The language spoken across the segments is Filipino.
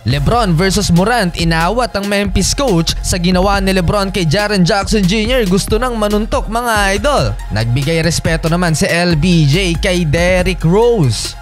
LeBron versus Morant, inawat ang Memphis coach sa ginawa ni LeBron kay Jaren Jackson Jr. Gusto nang manuntok mga idol. Nagbigay respeto naman si LBJ kay Derrick Rose.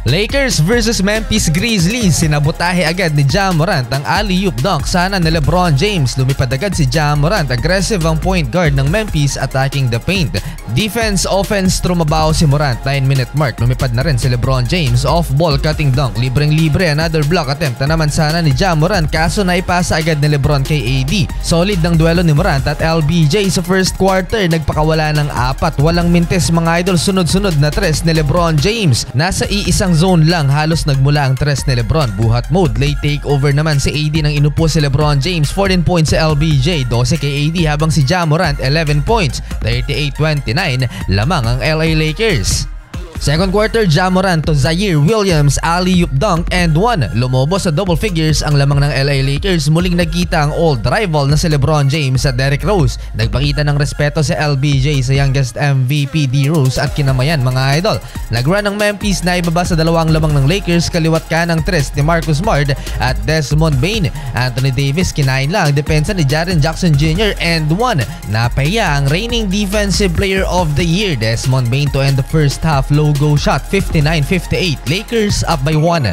Lakers versus Memphis Grizzlies, sinabotahe agad ni Ja Morant ang alley-oop dunk sana ni LeBron James. Lumipad agad si Ja Morant, aggressive ang point guard ng Memphis attacking the paint. Defense, offense, trumabaho si Morant, 9-minute mark. Lumipad na rin si LeBron James, off-ball cutting dunk, libreng-libre, another block attempt na naman sana ni Ja Morant kaso naipasa agad ni LeBron kay AD. Solid ng duelo ni Morant at LBJ sa first quarter, nagpakawala ng 4, walang mintes mga idol, sunod-sunod na tres ni LeBron James. Nasa iisang zone lang halos nagmula ang tres ni LeBron. Buhat mode, late takeover naman si AD nang inupo si LeBron James. 14 points sa LBJ, 12 kay AD habang si Ja Morant 11 points, 38-29 lamang ang LA Lakers. Second quarter, Ja Morant to Zaire Williams, alley-oop dunk and 1. Lumobo sa double figures ang lamang ng LA Lakers. Muling nagkita ang old rival na si LeBron James at Derrick Rose. Nagpakita ng respeto si LBJ sa youngest MVP D Rose at kinamayan mga idol. Nagrun ng Memphis na ibaba sa dalawang lamang ng Lakers, kaliwat kanang tres ni Marcus Smart at Desmond Bane. Anthony Davis kinain lang depensa ni Jaren Jackson Jr. and 1. Napahiya ang reigning defensive player of the year Desmond Bane to end the first half. Logo shot, 59-58. Lakers up by 1.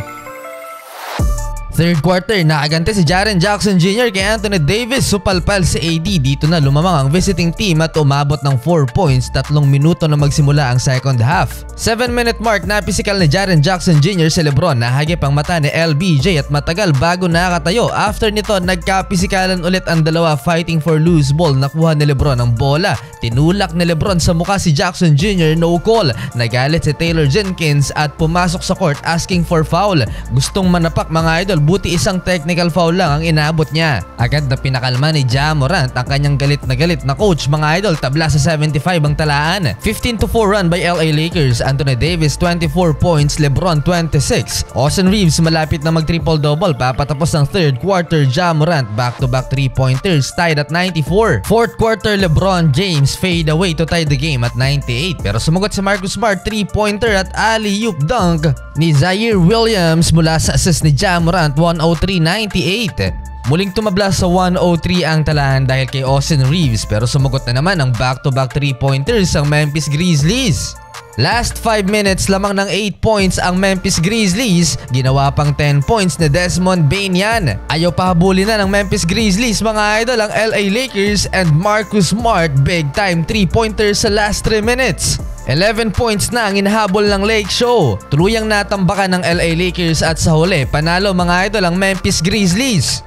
Third quarter, nakagante si Jaren Jackson Jr. kay Anthony Davis. Supalpal si AD. Dito na lumamang ang visiting team at umabot ng 4 points. 3 minuto na magsimula ang second half. 7-minute mark na pisikal ni Jaren Jackson Jr. si LeBron. Nahagip ang mata ni LBJ at matagal bago nakatayo. After nito, nagkapisikalan ulit ang dalawa fighting for loose ball. Nakuha ni LeBron ang bola. Tinulak ni LeBron sa mukha si Jackson Jr. No call. Nagalit si Taylor Jenkins at pumasok sa court asking for foul. Gustong manapak mga idol, buti isang technical foul lang ang inaabot niya. Agad na pinakalma ni Ja Morant ang kanyang galit na coach mga idol. Tabla sa 75 ang talaan. 15-4 run by LA Lakers. Anthony Davis 24 points, LeBron 26. Austin Reeves malapit na mag triple-double. Papatapos ng third quarter, Ja Morant back-to-back 3-pointers tied at 94. Fourth quarter, LeBron James fade away to tie the game at 98. Pero sumagot si Marcus Smart 3-pointer at alley-oop dunk ni Zaire Williams mula sa assist ni Ja Morant. 103-98. Muling tumabla sa 103 ang talaan dahil kay Austin Reeves, pero sumagot na naman ang back-to-back 3-pointers ang Memphis Grizzlies. Last 5 minutes lamang ng 8 points ang Memphis Grizzlies. Ginawa pang 10 points ni Desmond Bane yan. Ayaw pahabulin na ng Memphis Grizzlies mga idol ang LA Lakers and Marcus Smart big time 3-pointers sa last 3 minutes. 11 points na ang inahabol ng Lake Show. Tuluyang natambakan ng LA Lakers at sa huli, panalo mga idol ang Memphis Grizzlies.